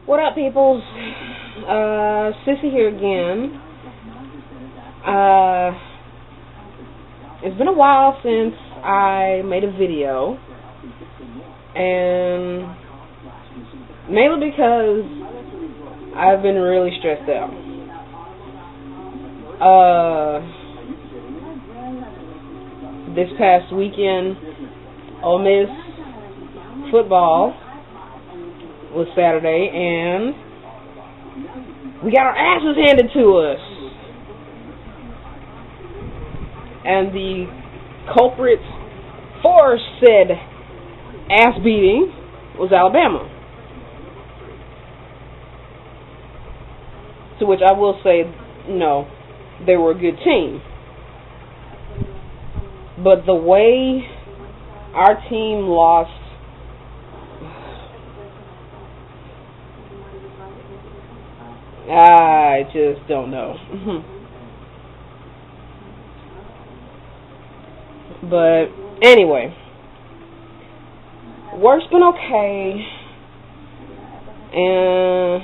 What up, peoples? Sissy here again. It's been a while since I made a video, and mainly because I've been really stressed out. This past weekend, Ole Miss football was Saturday, and we got our asses handed to us. And the culprits for said ass beating was Alabama. To which I will say, no, they were a good team. But the way our team lost, I just don't know. But anyway, work's been okay, and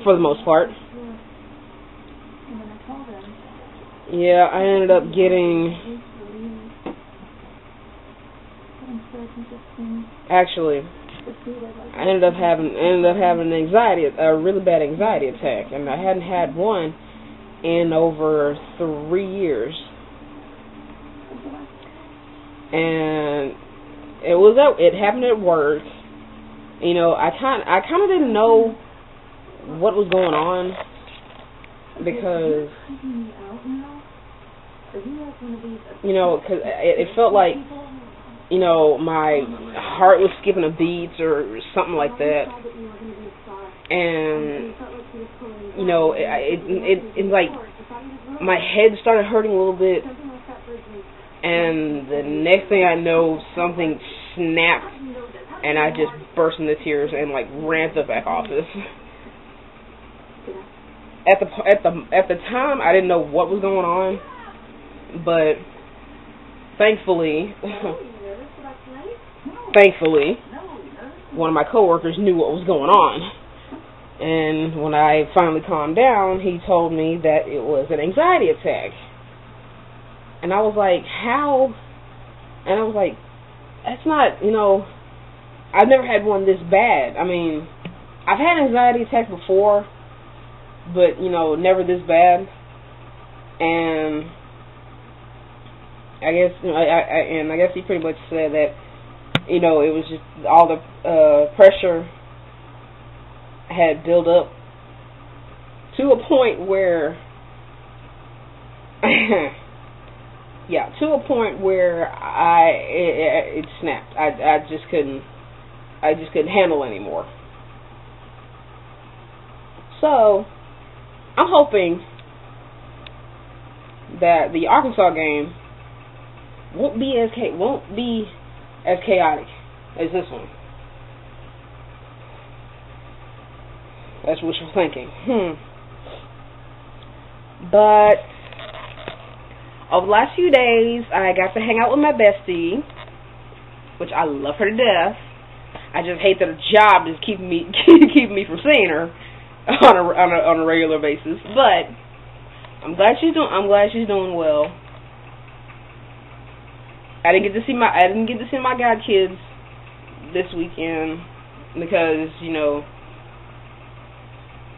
for the most part, yeah, I ended up getting, actually, I ended up having an anxiety, a really bad anxiety attack, and I hadn't had one in over 3 years. And it happened at work. You know, I kind of didn't know what was going on, because because it felt like, my heart was skipping a beat or something like that, and it like my head started hurting a little bit, and the next thing I know, something snapped, and I just burst into tears and like ran to the back office. At the time, I didn't know what was going on, but thankfully, one of my coworkers knew what was going on. And when I finally calmed down, he told me that it was an anxiety attack. And I was like, how? And I was like, that's not, I've never had one this bad. I mean, I've had anxiety attacks before, but, never this bad. And I guess he pretty much said that, it was just all the pressure had built up to a point where, it snapped. I just couldn't handle anymore. So I'm hoping that the Arkansas game won't be as chaotic as this one. That's wishful thinking. But over the last few days, I got to hang out with my bestie, which I love her to death. I just hate that her job is keeping me from seeing her on a regular basis. But I'm glad she's doing well. I didn't get to see my god kids this weekend because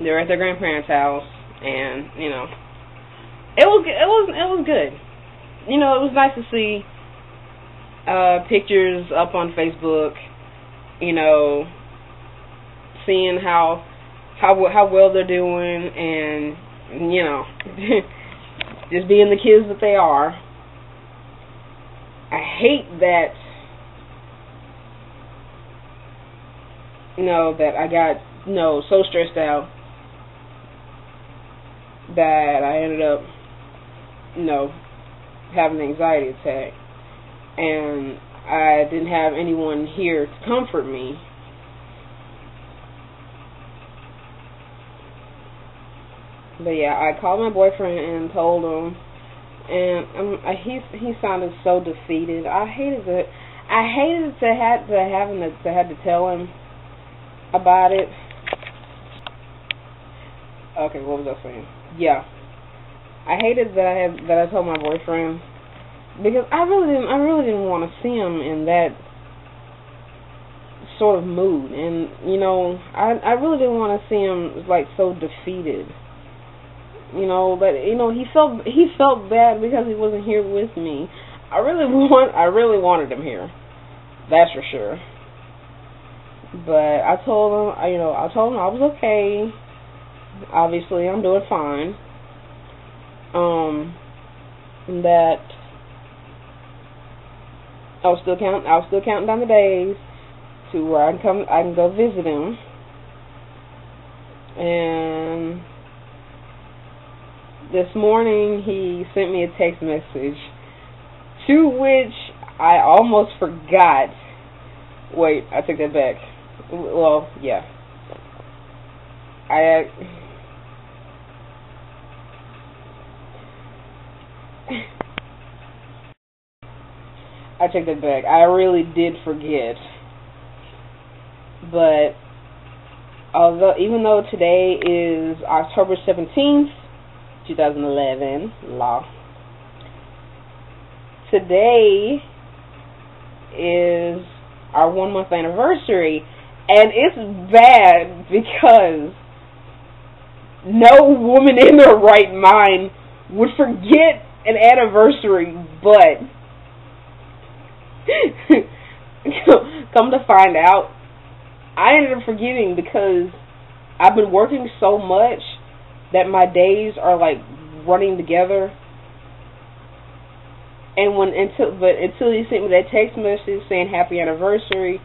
they're at their grandparents' house, and it was good. It was nice to see pictures up on Facebook. Seeing how well they're doing, and just being the kids that they are. I hate that, that I got, so stressed out that I ended up, having an anxiety attack, and I didn't have anyone here to comfort me. But yeah, I called my boyfriend and told him, and he sounded so defeated. I I hated to have to tell him about it. Okay, what was I saying? Yeah, I hated that I told my boyfriend because I really didn't want to see him in that sort of mood, and you know, I really didn't want to see him like so defeated. You know, but you know, he felt bad because he wasn't here with me. I really wanted him here. That's for sure. But I told him, I told him I was okay. Obviously, I'm doing fine. That I was still counting down the days to where I can go visit him. And this morning he sent me a text message, to which I almost forgot. Wait, I take that back. Well, yeah. I take that back. I really did forget. But even though today is October 17th, 2011, today is our 1 month anniversary, and it's bad because no woman in their right mind would forget an anniversary, but come to find out, I ended up forgetting because I've been working so much that my days are like running together. And until he sent me that text message saying happy anniversary,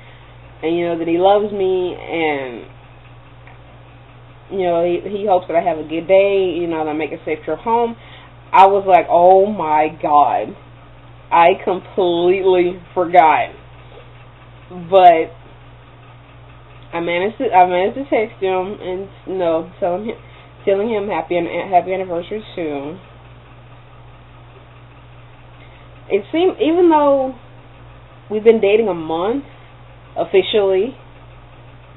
and you know that he loves me, and you know he hopes that I have a good day, you know, that I make a safe trip home, I was like, oh my God, I completely forgot. But I managed to text him and telling him happy anniversary too. It seemed, even though we've been dating a month officially,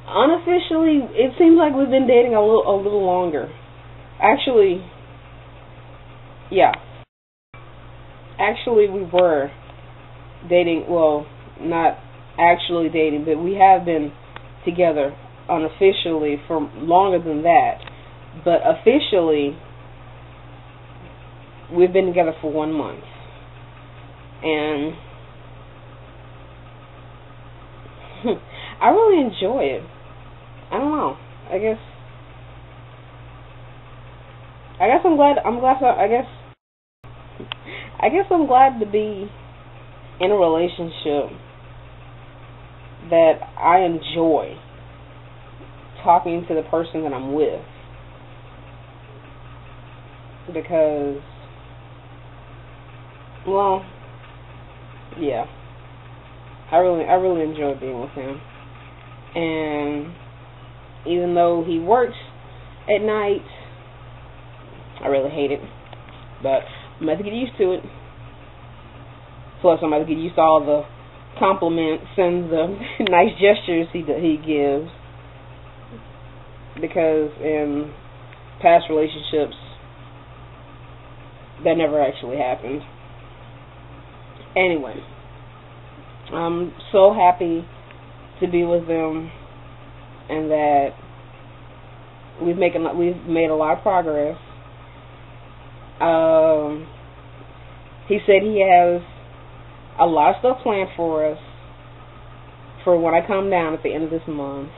unofficially it seems like we've been dating a little longer. Actually, yeah. Actually, we were dating. Well, not actually dating, but we have been together unofficially for longer than that. But officially, we've been together for 1 month. And I really enjoy it. I don't know. I guess I'm glad. I guess I'm glad to be in a relationship that I enjoy talking to the person that I'm with, because, well, yeah, I really enjoy being with him. And even though he works at night, I really hate it, but I'm going to get used to it. Plus, I'm going to get used to all the compliments and the nice gestures he gives, because in past relationships that never actually happened. Anyway, I'm so happy to be with them, and that we've made a lot of progress. He said he has a lot of stuff planned for us for when I come down at the end of this month,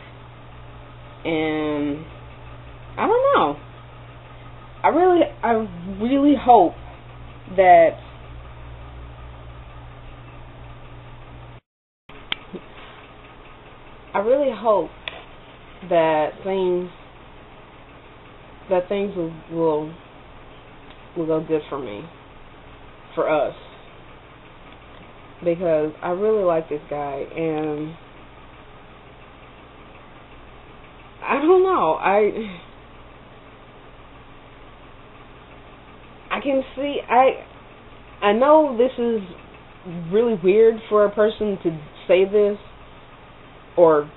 and I don't know. I really hope that things will go good for me, for us, because I really like this guy, and I don't know, I can see, I know this is really weird for a person to say this, or,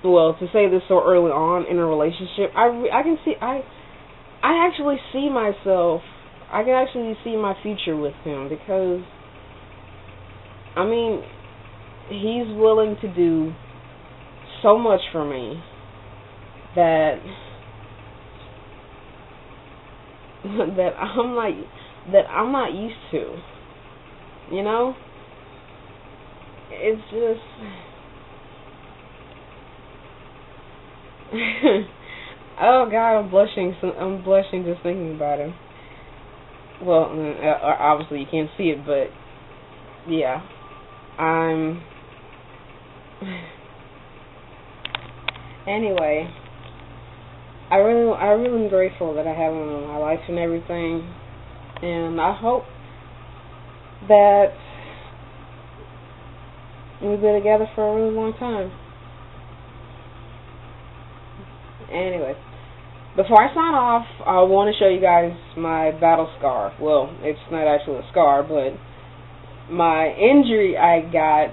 well, to say this so early on in a relationship. I can see, I actually see myself, I can actually see my future with him, because, I mean, he's willing to do so much for me that I'm not used to. You know? It's just oh God, I'm blushing. I'm blushing just thinking about him. Well, obviously you can't see it, but yeah, anyway, I really am grateful that I have him in my life and everything, and I hope that we've been together for a really long time. Anyway, before I sign off, I want to show you guys my battle scar. Well, it's not actually a scar, but my injury I got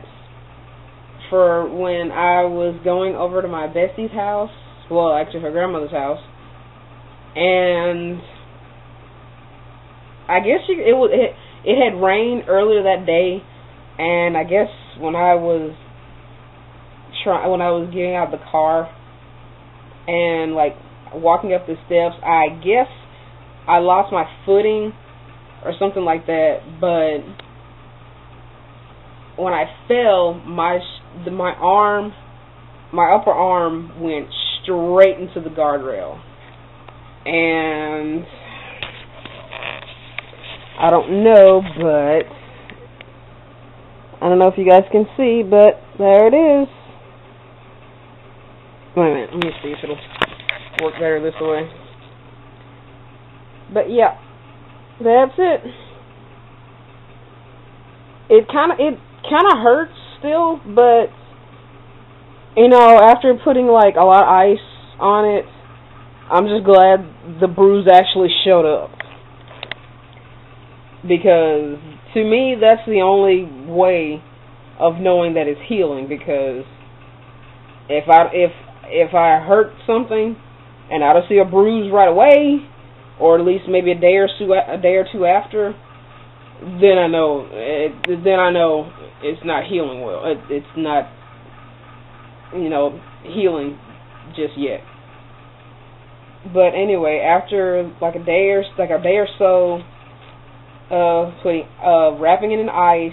for when I was going over to my bestie's house. Well, actually her grandmother's house, and I guess it had rained earlier that day, and I guess when I was getting out of the car and like walking up the steps, I guess I lost my footing or something like that. But when I fell, my upper arm went straight into the guardrail, and I don't know, but I don't know if you guys can see, but there it is. Wait a minute, let me see if it'll work better this way. But yeah, that's it. It kind of hurts still, but you know, after putting like a lot of ice on it, I'm just glad the bruise actually showed up. Because to me, that's the only way of knowing that it's healing. Because if I hurt something and I don't see a bruise right away, or at least maybe a day or two after, then I know it's not healing well. It's not, you know, healing just yet. But anyway, after like a day or so wrapping it in ice,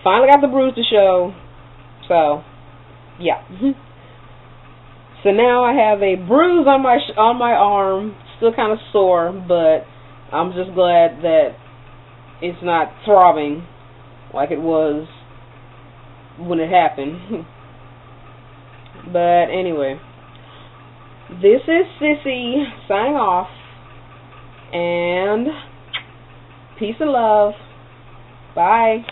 finally got the bruise to show. So yeah. So now I have a bruise on my arm, still kind of sore, but I'm just glad that it's not throbbing like it was when it happened. But anyway, this is Sissy signing off, and peace and love. Bye.